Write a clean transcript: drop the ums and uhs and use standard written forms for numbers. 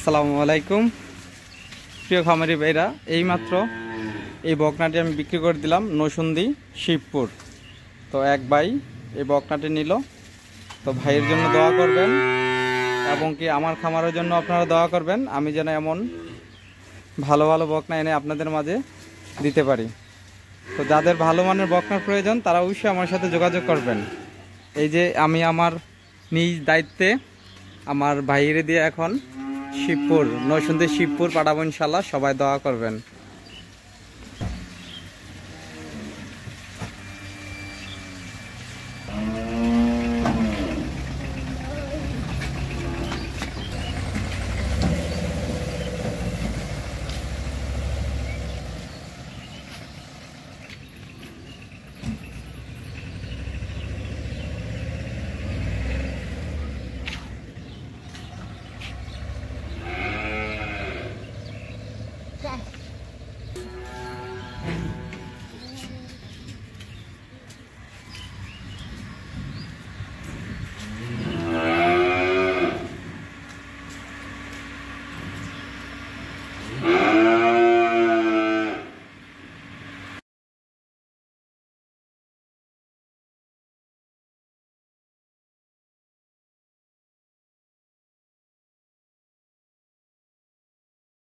আসসালামু আলাইকুম প্রিয় খামারি ভাইরা, এইমাত্র এই বকনাটি আমি বিক্রি করে দিলাম নৌসুন্দি শিবপুর। তো এক ভাই এই বকনাটি নিল। তো ভাইয়ের জন্য দোয়া করবেন এবং কি আমার খামারের জন্য আপনারা দোয়া করবেন, আমি যেন এমন ভালো ভালো বকনা এনে আপনাদের মাঝে দিতে পারি। তো যাদের ভালো মানের বকনার প্রয়োজন তারা অবশ্যই আমার সাথে যোগাযোগ করবেন। এই যে আমি আমার নিজ দায়িত্বে আমার ভাইয়ের দিয়ে এখন শিবপুর নৌসুন্দি শিবপুর পাঠাবো, ইনশাল্লাহ সবাই দোয়া করবেন।